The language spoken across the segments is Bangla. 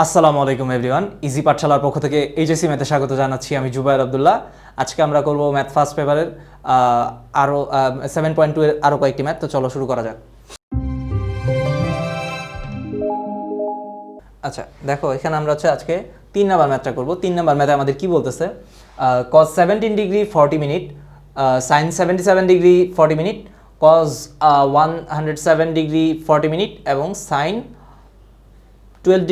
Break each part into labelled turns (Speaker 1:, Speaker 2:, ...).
Speaker 1: আসসালামু আলাইকুম এভরিওয়ান, ইজি পাঠশালার পক্ষ থেকে এইচএসসি ম্যাথে স্বাগত জানাচ্ছি। আমি জুবায়ের আব্দুল্লাহ। আজকে আমরা করব ম্যাথ ফার্স্ট পেপারের আরও 7.2 এর আরও কয়েকটি ম্যাথ। তো চলো শুরু করা যাক। আচ্ছা দেখো, এখানে আমরা আজকে 3 নাম্বার ম্যাথটা করব। 3 নাম্বার ম্যাথে আমাদের কি বলতেছে, cos 17 degree 40 minute, sin 77 degree 40 minute, cos 107 degree 40 minute এবং sin 12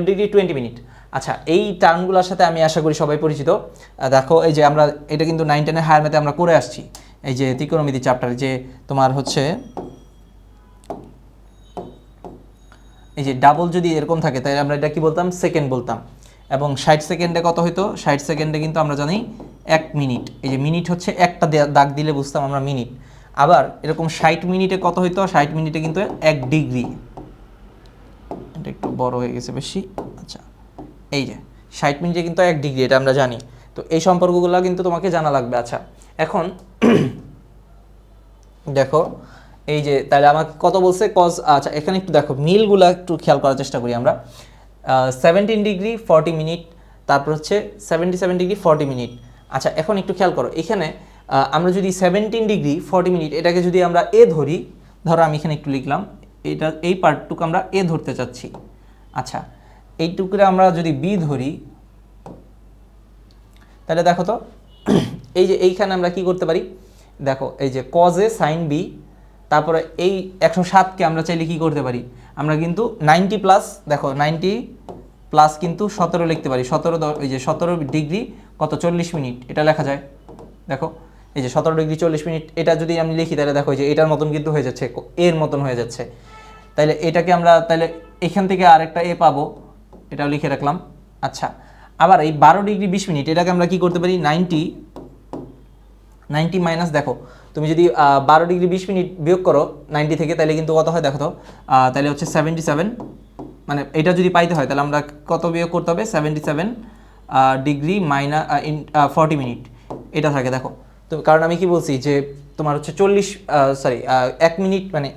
Speaker 1: ডিগ্রি 20 মিনিট। আচ্ছা, এই টার্মগুলোর সাথে আমি আশা করি সবাই পরিচিত। দেখো, এই যে আমরা এটা কিন্তু 9, 10 হায়ার ম্যাথে আমরা করে আসছি। এই যে ত্রিকোণমিতি চ্যাপ্টারে যে তোমার এই যে ডাবল যদি এরকম থাকে তাহলে আমরা এটা কি বলতাম, সেকেন্ড বলতাম। এবং 60 সেকেন্ডে কত হইতো, 60 সেকেন্ডে কিন্তু আমরা জানি 1 মিনিট। এই যে মিনিট হচ্ছে একটা দাগ দিলে বুঝতাম আমরা মিনিট। আবার এরকম 60 মিনিটে কত হইতো, 60 মিনিটে কিন্তু 1 ডিগ্রি। এটা একটু বড় হয়ে গেছে বেশি। আচ্ছা, এই যে 60 মিনিটে কিন্তু 1 ডিগ্রি, এটা আমরা জানি। তো এই সম্পর্কগুলো কিন্তু তোমাকে জানা লাগবে। আচ্ছা, এখন দেখো, এই যে তাহলে আমাকে কত বলছে কজ। আচ্ছা, এখানে একটু দেখো মিলগুলো একটু খেয়াল করার চেষ্টা করি আমরা। 17 ডিগ্রি 40 মিনিট, তারপর 77 ডিগ্রি 40 মিনিট। আচ্ছা, এখন একটু খেয়াল করো, এখানে আমরা যদি 17 ডিগ্রি 40 মিনিট এটাকে যদি আমরা এ ধরি, ধরো আমি এখানে একটু লিখলাম, এই পার্টটুকু আমরা এ ধরতে চাচ্ছি। আচ্ছা, এইটুকুরে আমরা যদি বি ধরি, তাহলে দেখো তো এই যে এইখানে আমরা কি করতে পারি, দেখো এই যে কজ এ সাইন বি, তারপরে এই 107কে আমরা চাইলে কি করতে পারি, আমরা কিন্তু 90 প্লাস, দেখো 90 প্লাস কিন্তু 17 লিখতে পারি। 17 এই যে 17 ডিগ্রি কত 40 মিনিট, এটা লেখা যায়। দেখো এই যে 17 ডিগ্রি 40 মিনিট, এটা যদি আমি লিখি তাহলে দেখো যে এটার মতন কিন্তু হয়ে যাচ্ছে, এর মতন হয়ে যাচ্ছে। তাহলে এটাকে আমরা তাহলে এখান থেকে আরেকটা এ পাবো, এটাও লিখে রাখলাম। আচ্ছা, আবার এই 12 ডিগ্রি 20 মিনিট এটাকে আমরা কি করতে পারি, 90 মাইনাস, দেখো তুমি যদি 12 ডিগ্রি 20 মিনিট বিয়োগ করো 90 থেকে, তাহলে কিন্তু কত হয় দেখো তো, তাহলে হচ্ছে 77, মানে এটা যদি পাইতে হয় তাহলে আমরা কত বিয়োগ করতে হবে, 77 ডিগ্রি মাইনাস 40 মিনিট এটা থাকে। দেখো তো, কারণ আমি কি বলছি যে তোমার হচ্ছে 1 মিনিট মানে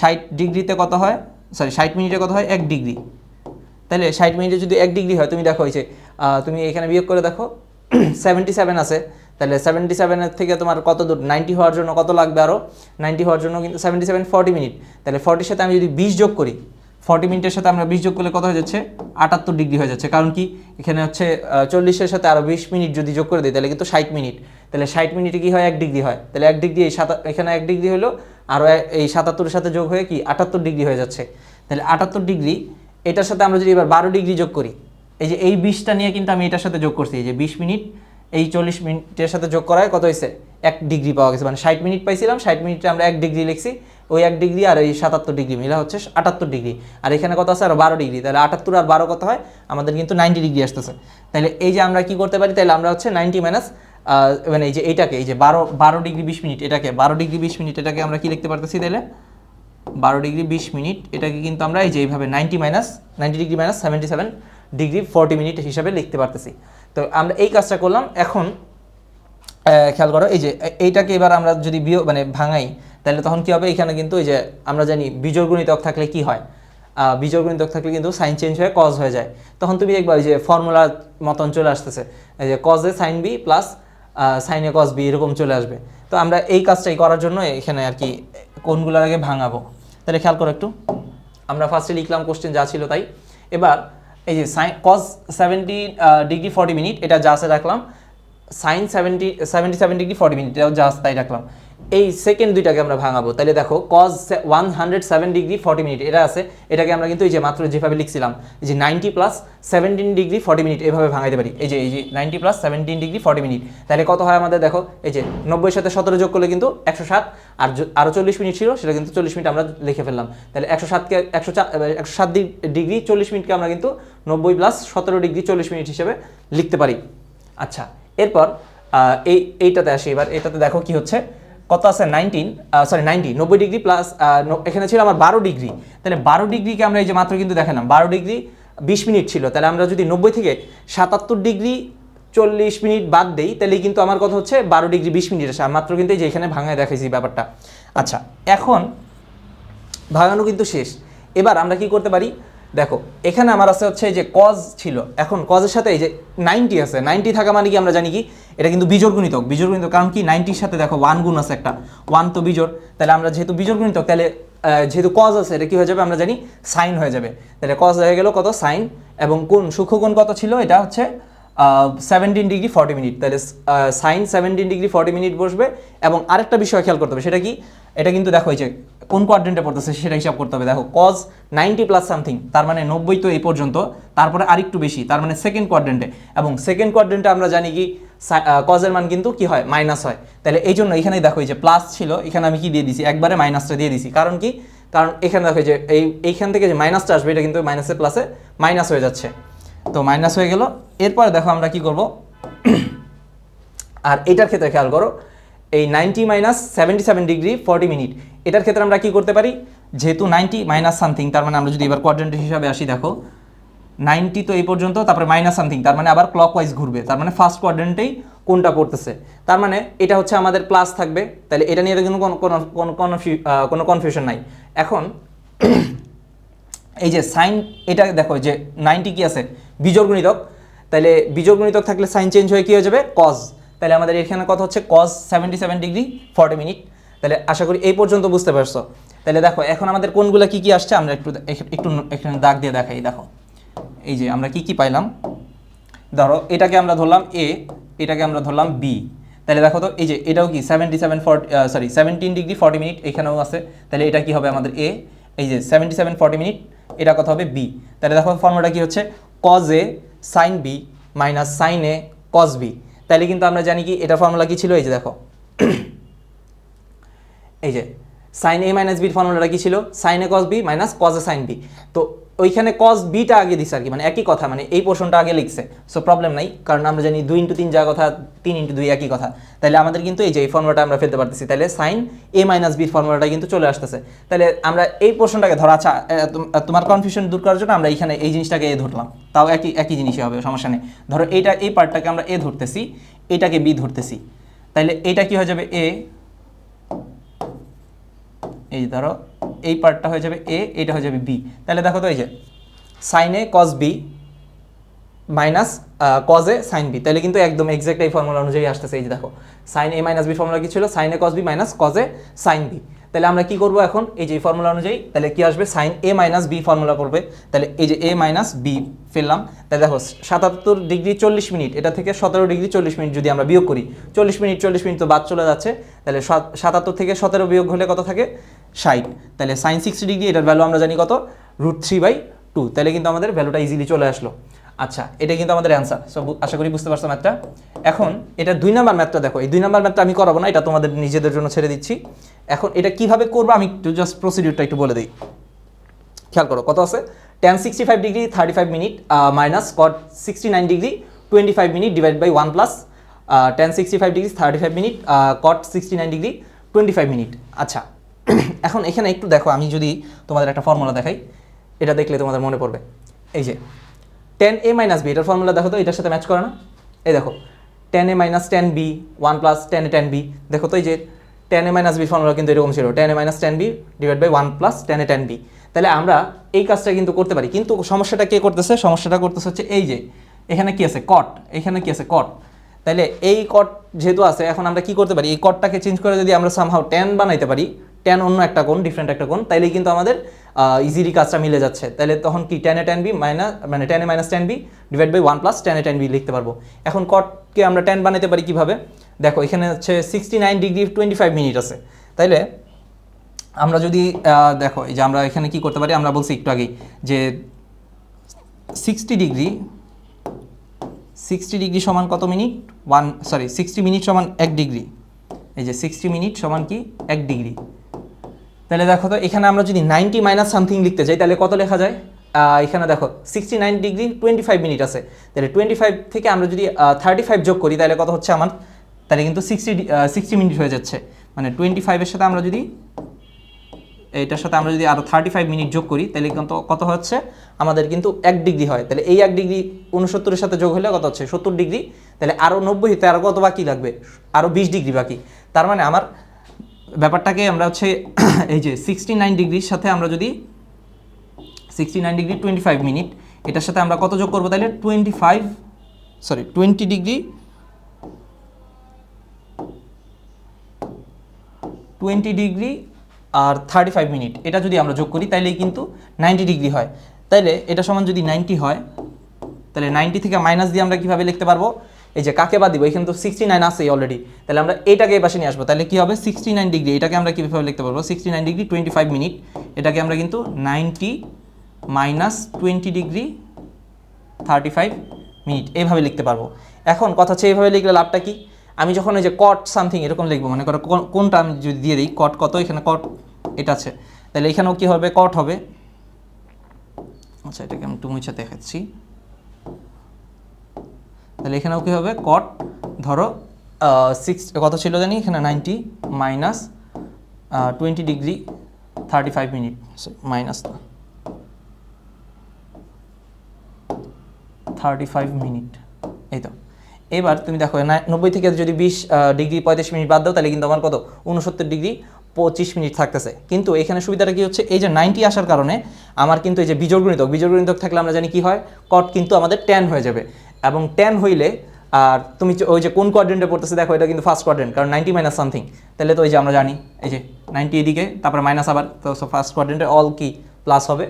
Speaker 1: 60 ডিগ্রিতে কত হয়, 60 মিনিটে কত হয় 1 ডিগ্রি। তাহলে 60 মিনিটে যদি 1 ডিগ্রি হয়, তুমি দেখো এই যে তুমি এখানে বিয়োগ করে দেখো 77 আছে, তাহলে 77-এর থেকে তোমার কত দূর, 90 হওয়ার জন্য কত লাগবে, আরও 90 হওয়ার জন্য কিন্তু 77 40 মিনিট। তাহলে 40-র সাথে আমি যদি 20 যোগ করি, 40 মিনিটের সাথে আমরা 20 যোগ করলে কত হয়ে যাচ্ছে, 78 ডিগ্রি হয়ে যাচ্ছে। কারণ কি, এখানে হচ্ছে 40-এর সাথে আরও 20 মিনিট যদি যোগ করে দিই তাহলে কিন্তু 60 মিনিট। তাহলে 60 মিনিটে কি হয়, 1 ডিগ্রি হয়। তাহলে 1 ডিগ্রি এখানে 1 ডিগ্রি হলো, আরও এই 77-এর সাথে যোগ হয়ে কি 78 ডিগ্রি হয়ে যাচ্ছে। তাহলে 78 ডিগ্রি, এটার সাথে আমরা যদি এবার 12 ডিগ্রি যোগ করি, এই যে এই 20টা নিয়ে কিন্তু আমি এটার সাথে যোগ করছি, এই যে 20 মিনিট এই 40 মিনিটের সাথে যোগ করায় কত হয়েছে, 1 ডিগ্রি পাওয়া গেছে। মানে 60 মিনিট পাইছিলাম, 60 মিনিটে আমরা 1 ডিগ্রি লিখছি, ওই 1 ডিগ্রি আর এই 77 ডিগ্রি মিলা হচ্ছে 78 ডিগ্রি। আর এখানে কত আছে, আরও 12 ডিগ্রি, তাহলে 78 আর 12 কত হয়, আমাদের কিন্তু 90 ডিগ্রি আসতেছে। তাহলে এই যে আমরা কি করতে পারি, তাহলে আমরা হচ্ছে 90 মাইনাস মানে এই যে এইটাকে, এই যে 12 ডিগ্রি 20 মিনিট, এটাকে 12 ডিগ্রি 20 মিনিট এটাকে আমরা কি লিখতে পারতেছি, তাহলে 12 ডিগ্রি 20 মিনিট এটাকে কিন্তু আমরা এই যে এইভাবে 90 ডিগ্রি মাইনাস 77 ডিগ্রি 40 মিনিট হিসাবে লিখতে পারতেছি। তো আমরা এই কাজটা করলাম। এখন খেয়াল করো, এই যে এইটাকে এবার আমরা যদি মানে ভাঙাই, তাহলে তখন কি হবে, এখানে কিন্তু এই যে আমরা জানি বিজোড় গুণিতক থাকলে কি হয়, বিজোড় গুণিতক থাকলে কিন্তু সাইন চেঞ্জ হয়ে কজ হয়ে যায়। তখন তুমি দেখবা এই যে ফর্মুলার মতন চলে আসতেছে, এই যে cos A sine B plus sine A cos B এরকম চলে আসবে। তো আমরা এই কাজটাই করার জন্য এখানে আর কি কোনগুলোর আগে ভাঙাবো। তাহলে খেয়াল করো একটু, আমরা ফার্স্টে লিখলাম কোশ্চেন যা ছিল তাই। এবার এই যে কজ 70 ডিগ্রি 40 মিনিট এটা যা আছে রাখলাম, সাইন 77 ডিগ্রি 40 মিনিট এটাও যা আছে তাই রাখলাম। এই সেকেন্ড দুইটাকে আমরা ভাঙাবো। তাহলে দেখো কজ 107 ডিগ্রি 40 মিনিট এটা আছে, এটাকে আমরা কিন্তু এই যে মাত্র যেভাবে লিখছিলাম, এই যে 90 প্লাস 17 ডিগ্রি 40 মিনিট এভাবে ভাঙাইতে পারি। এই যে 90 প্লাস 17 ডিগ্রি 40 মিনিট, তাহলে কত হয় আমাদের, দেখো এই যে 90-এর সাথে 17 যোগ করলে কিন্তু 107, আর আরও 40 মিনিট ছিল, সেটা কিন্তু 40 মিনিট আমরা লিখে ফেললাম। তাহলে 107 ডিগ্রি 40 মিনিটকে আমরা কিন্তু 90 প্লাস 17 ডিগ্রি 40 মিনিট হিসেবে লিখতে পারি। আচ্ছা, এরপর এইটাতে আসি। এবার এটাতে দেখো কি হচ্ছে, কত আছে 90 ডিগ্রি প্লাস এখানে ছিল আমার 12 ডিগ্রি। তাহলে 12 ডিগ্রিকে আমরা এই যে মাত্র কিন্তু দেখালাম 12 ডিগ্রি 20 মিনিট ছিল, তাহলে আমরা যদি 90 থেকে 77 ডিগ্রি 40 মিনিট বাদ দেই, তাহলে কিন্তু আমার কথা হচ্ছে 12 ডিগ্রি 20 মিনিট আসে। মাত্র কিন্তু এই যে এখানে ভাঙায় দেখাইছি ব্যাপারটা। আচ্ছা, এখন ভাঙানো কিন্তু শেষ। এবার আমরা কি করতে পারি, দেখো এখানে আমার আছে হচ্ছে এই যে কজ ছিল, এখন কজের সাথে এই যে 90 আছে, 90 থাকা মানে কি আমরা জানি কি এটা কিন্তু বিজোড় গুণিতক, বিজোড় গুণিতক কারণ কি 90-র সাথে দেখো 1 গুণ আছে একটা, 1 তো বিজোড়, তাহলে আমরা যেহেতু বিজোড় গুণিতক তাহলে যেহেতু কজ আছে এটা কি হয়ে যাবে আমরা জানি সাইন হয়ে যাবে, তাহলে কজ হয়ে গেল কত সাইন, এবং কোণ সূক্ষ্মকোণ কত ছিল এটা হচ্ছে 17 ডিগ্রি 40 মিনিট, তাহলে সাইন 17 ডিগ্রি 40 মিনিট বসবে। এবং আরেকটা বিষয় খেয়াল করতে হবে সেটা কি, এটা কিন্তু দেখো এই যে কোন কোয়াড্রেন্টে পড়তেছে সেটা হিসাব করতে হবে, দেখো কজ 90 প্লাস সামথিং তার মানে 90 তো এই পর্যন্ত, তারপরে আরেকটু বেশি তার মানে সেকেন্ড কোয়াড্রেন্টে, এবং সেকেন্ড কোয়াড্রেন্টে আমরা জানি কি কজের মান কিন্তু কি হয় মাইনাস হয়, তাহলে এই জন্য এখানে দেখো এই যে প্লাস ছিল এখানে আমি কি দিয়ে দিছি একবারে মাইনাসটা দিয়ে দিছি, কারণ কি কারণ এখানে দেখো যে এইখান থেকে যে মাইনাসটা আসবে এটা কিন্তু মাইনাসে প্লাসে মাইনাস হয়ে যাচ্ছে, তো মাইনাস হয়ে গেল। এরপরে দেখো আমরা কি করব, আর এটার ক্ষেত্রে খেয়াল করো এই 90 মাইনাস 77 ডিগ্রি 40 মিনিট, এটার ক্ষেত্রে আমরা কি করতে পারি, যেহেতু 90 মাইনাস সামথিং তার মানে আমরা যদি এবার কোয়াড্রেন্ট হিসাবে আসি, দেখো 90 তো এই পর্যন্ত, তারপরে মাইনাস সামথিং তার মানে আবার ক্লকওয়াইজ ঘুরবে, তার মানে ফার্স্ট কোয়াড্রেন্টেই কোনটা পড়তেছে, তার মানে এটা হচ্ছে আমাদের প্লাস থাকবে, তাহলে এটা নিয়ে কিন্তু কোনো কনফিউশন নাই। এখন এই যে সাইন এটা দেখো যে 90 কি আছে বিজোড় গুণিতক, তাহলে বিজোড় গুণিতক থাকলে সাইন চেঞ্জ হয়ে কি হয়ে যাবে কজ, তাহলে আমাদের এখানে কথা হচ্ছে কজ 77 ডিগ্রি 40 মিনিট, তাহলে আশা করি এই পর্যন্ত বুঝতে পারছো। তাহলে দেখো এখন আমাদের কোনগুলো কি কি আসছে আমরা একটু এখানে দাগ দিয়ে দেখাই, দেখো এই যে আমরা কি কি পাইলাম, ধরো এটাকে আমরা ধরলাম এ, এটাকে আমরা ধরলাম বি, তাহলে দেখো তো এই যে এটাও কি 17 ডিগ্রি 40 মিনিট এখানেও আছে, তাহলে এটা কি হবে আমাদের এ, এই যে 77 40 মিনিট এটা কথা হবে বি, তাহলে দেখো ফর্মুলাটা কি হচ্ছে cos A sine B minus sine A cos B, তাহলে কিন্তু আমরা জানি কি এটা ফর্মুলা কি ছিল, এই যে দেখো এই যে সাইন এ মাইনাস বির ফর্মুলাটা কি ছিল sine A cos B minus cos A sine B, তো ওইখানে কজ বিটা আগে দিচ্ছে আর কি, মানে একই কথা, মানে এই পোর্শনটা আগে লিখছে, সো প্রবলেম নাই, কারণ আমরা জানি 2 × 3 যা কথা 3 × 2 একই কথা, তাহলে আমাদের কিন্তু এই যে এই ফর্মুলাটা আমরা ফেলতে পারতেছি, তাহলে সাইন এ মাইনাস বির ফর্মুলাটা কিন্তু চলে আসতেছে, তাহলে আমরা এই পোর্শনটাকে ধরা, আচ্ছা তোমার কনফিউশন দূর করার জন্য আমরা এইখানে এই জিনিসটাকে এ ধরলাম, তাও একই জিনিসই হবে সমস্যা নেই, ধরো এই পার্টটাকে আমরা এ ধরতেছি, এটাকে বি ধরতেছি, তাহলে এইটা কি হয়ে যাবে এ, এই ধরো এই পার্টটা হয়ে যাবে এ, এটা হয়ে যাবে বি, তাহলে দেখো তো এই যে sine A cos B minus cos A sine B, তাহলে কিন্তু একদম এক্সাক্ট এই ফর্মুলা অনুযায়ী আসতেছে, এই যে দেখো sine A minus B formula কি ছিল sine A cos B minus cos A sine B, তাহলে আমরা কি করব এখন এই যে ফর্মুলা অনুযায়ী, তাহলে কি আসবে sign A minus B formula করবে, তাহলে এই যে এ মাইনাস বি ফেললাম, তাহলে দেখো 77 ডিগ্রি 40 মিনিট এটা থেকে 17 ডিগ্রি 40 মিনিট যদি আমরা বিয়োগ করি, 40 মিনিট তো বাদ চলে যাচ্ছে, তাহলে 77 থেকে 17 বিয়োগ হলে কত থাকে 60, তাহলে সাইন 60 ডিগ্রি এটার ভ্যালু আমরা জানি কত √3/2, তাহলে কিন্তু আমাদের ভ্যালুটা ইজিলি চলে আসলো। আচ্ছা এটা কিন্তু আমাদের অ্যান্সার, সো আশা করি বুঝতে পারছো ম্যাথটা। এখন এটা 2 নাম্বার ম্যাথটা দেখো, এই 2 নাম্বার ম্যাথটা আমি করাবো না, এটা তোমাদের নিজেদের জন্য ছেড়ে দিচ্ছি। এখন এটা কিভাবে করবো আমি একটু জাস্ট প্রসিডিউরটা একটু বলে দিই, খেয়াল করো কত আছে tan 65 degree 35 minute minus cot 69 degree 25 minute divide by 1 plus tan 65 degree 35 minute cot 69 degree 25 minute. আচ্ছা এখন এখানে একটু দেখো, আমি যদি তোমাদের একটা ফর্মুলা দেখাই, এটা দেখলে তোমাদের মনে পড়বে, এই যে tan a মাইনাস বি এটার ফর্মুলা দেখো তো, এটার সাথে ম্যাচ করে না, এই দেখো tan a minus tan b 1 plus tan a tan b, দেখো তো এই যে tan a minus B formula কিন্তু এরকম ছিল tan a minus tan b divide by 1 plus tan a tan b, তাহলে আমরা এই কাজটা কিন্তু করতে পারি, কিন্তু সমস্যাটা কে করতেছে, সমস্যাটা করতেছে হচ্ছে এই যে এখানে কি আছে cot, এখানে কি আছে cot, তাহলে এই cot যেহেতু আছে এখন আমরা কি করতে পারি, এই cotটাকে চেঞ্জ করে যদি আমরা সামহাউ tan বানাইতে পারি, tan অন্য একটা কোণ ডিফারেন্ট একটা কোণ, তাইলে কিন্তু আমাদের ইজিলি কাজটা মিলে যাচ্ছে, তাহলে তখন কি tan a tan b minus মানে tan a minus tan b divide by 1 plus tan a tan b লিখতে পারবো। এখন cotকে আমরা tan বানাইতে পারি কিভাবে, দেখো এখানে হচ্ছে 69 ডিগ্রি 25 মিনিট আছে, তাইলে আমরা যদি দেখো এই যে আমরা এখানে কি করতে পারি, আমরা বলছি একটু আগেই যে 60 ডিগ্রি সমান কত মিনিট 60 মিনিট সমান 1 ডিগ্রি, এই যে 60 মিনিট সমান কি 1 ডিগ্রি, তাহলে দেখো তো এখানে আমরা যদি 90 মাইনাস সামথিং লিখতে চাই তাহলে কত লেখা যায়, এখানে দেখো 69 ডিগ্রি 25 মিনিট আছে, তাহলে 25 থেকে আমরা যদি 35 যোগ করি তাহলে কত হচ্ছে আমার, তাহলে কিন্তু 60 মিনিট হয়ে যাচ্ছে, মানে 25-এর সাথে আমরা যদি এইটার সাথে আমরা যদি আরও 35 মিনিট যোগ করি তাহলে কিন্তু কত হচ্ছে আমাদের কিন্তু 1 ডিগ্রি হয়, তাহলে এই 1 ডিগ্রি 69-এর সাথে যোগ হলে কত হচ্ছে 70 ডিগ্রি, তাহলে আরও 90 হতে আরও কত বাকি লাগবে, আরও 20 ডিগ্রি বাকি, তার মানে আমার ব্যাপারটাকে আমরা হচ্ছে এই যে 69 ডিগ্রির সাথে আমরা যদি 69 ডিগ্রি 25 মিনিট, এটার সাথে আমরা কত যোগ করবো তাহলে 20 ডিগ্রি 20 ডিগ্রি আর 35 মিনিট, এটা যদি আমরা যোগ করি তাইলেই কিন্তু 90 ডিগ্রি হয়। তাইলে এটা সমান যদি 90 হয়, তাহলে 90 থেকে মাইনাস দিয়ে আমরা কীভাবে লিখতে পারবো, এই যে কাকে বাদ দিব, এখানে তো 69 আছেই অলরেডি, তাহলে আমরা এইটাকে এই পাশে নিয়ে আসবো, তাহলে কী হবে 69 ডিগ্রি, এটাকে আমরা কীভাবে লিখতে পারবো 69 ডিগ্রি 25 মিনিট, এটাকে আমরা কিন্তু 90 মাইনাস 20 ডিগ্রি 35 মিনিট এইভাবে লিখতে পারবো। এখন কথা হচ্ছে এইভাবে লিখলে লাভটা কি, আমি যখন ওই যে কট সামথিং এরকম লিখবো, মনে করো কোনটা আমি যদি দিয়ে দিই কট কত, এখানে কট এটা আছে, তাহলে এখানেও কী হবে কট হবে। আচ্ছা এটাকে আমি একটু মুছে দেখাচ্ছি, তাহলে এখানেও কী হবে কট, ধরো 6 কত ছিল জানি এখানে 90 minus 20 degree 35 minute, minus 35 minute, এই তো। এবার তুমি দেখো 90 থেকে যদি 20 ডিগ্রি 35 মিনিট বাদ দাও, তাহলে কিন্তু আমার কত 69 ডিগ্রি 25 মিনিট থাকতেছে। কিন্তু এখানে সুবিধাটা কি হচ্ছে, এই যে 90 আসার কারণে আমার কিন্তু এই যে বিজোড় গুণিতক থাকলে আমরা জানি কি হয়, কট কিন্তু আমাদের 10 হয়ে যাবে, এবং 10 হইলে আর তুমি ওই যে কোন কোয়াড্রেন্টে পড়তেছে দেখো, এটা কিন্তু ফার্স্ট কোয়াড্রেন্ট, কারণ 90 মাইনাস সামথিং, তাহলে তো ওই যে আমরা জানি এই যে 90 এদিকে তারপর মাইনাস আবার, তো ফার্স্ট কোয়াড্রেন্টে অল কি প্লাস হবে।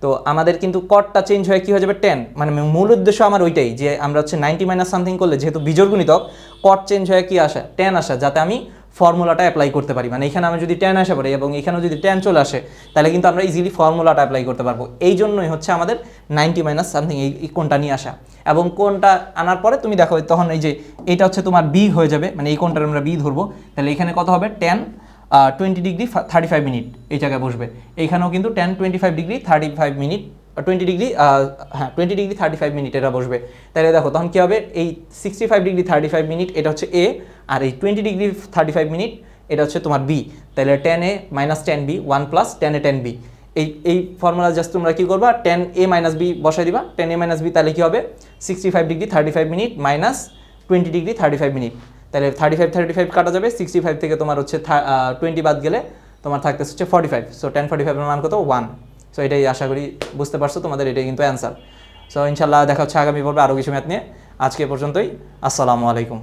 Speaker 1: তো আমাদের কিন্তু কটটা চেঞ্জ হয়ে কী হয়ে যাবে 10, মানে মূল উদ্দেশ্য আমার ওইটাই যে আমরা হচ্ছে 90 মাইনাস সামথিং করলে যেহেতু বিজোড় গুণিতক, কট চেঞ্জ হয়ে কি আসে 10 আসা, যাতে আমি ফর্মুলাটা অ্যাপ্লাই করতে পারি। মানে এখানে আমি যদি 10 আসে পারি এবং এখানেও যদি 10 চলে আসে, তাহলে কিন্তু আমরা ইজিলি ফর্মুলাটা অ্যাপ্লাই করতে পারবো। এই জন্যই হচ্ছে আমাদের 90 মাইনাস সামথিং এই কোনটা নিয়ে আসা, এবং কোনটা আনার পরে তুমি দেখো তখন এই যে এইটা হচ্ছে তোমার বি হয়ে যাবে, মানে এই কোনটার আমরা বি ধরবো, তাহলে এখানে কত হবে 20 ডিগ্রি 35 মিনিট এই জায়গায় বসবে, এইখানেও কিন্তু 25 degree 35 minute 20 degree 20 degree 35 minute এটা বসবে। তাহলে দেখো তখন কী হবে, এই 65 ডিগ্রি 35 মিনিট এটা হচ্ছে এ, আর এই 20 ডিগ্রি 35 মিনিট এটা হচ্ছে তোমার বি। তাহলে 10a minus 10b 1 plus 10a 10b, এই ফর্মুলা জাস্ট তোমরা কী করবা 10a মাইনাস b বসাই দিবা, 10a মাইনাস b, তাহলে কী হবে 65 degree 35 minute minus 20 degree 35 minute, তাহলে 35 কাটা যাবে, 65 থেকে তোমার হচ্ছে 20 বাদ গেলে তোমার থাকতেছে হচ্ছে 45, সো 1045 এর মান কত 1। সো এটাই আশা করি বুঝতে পারছো, তোমাদের এটাই কিন্তু অ্যান্সার। সো ইনশাল্লাহ দেখা হচ্ছে আগামী পর্বে আরও কিছু ম্যাথ নিয়ে। আজকে পর্যন্তই, আসসালামু আলাইকুম।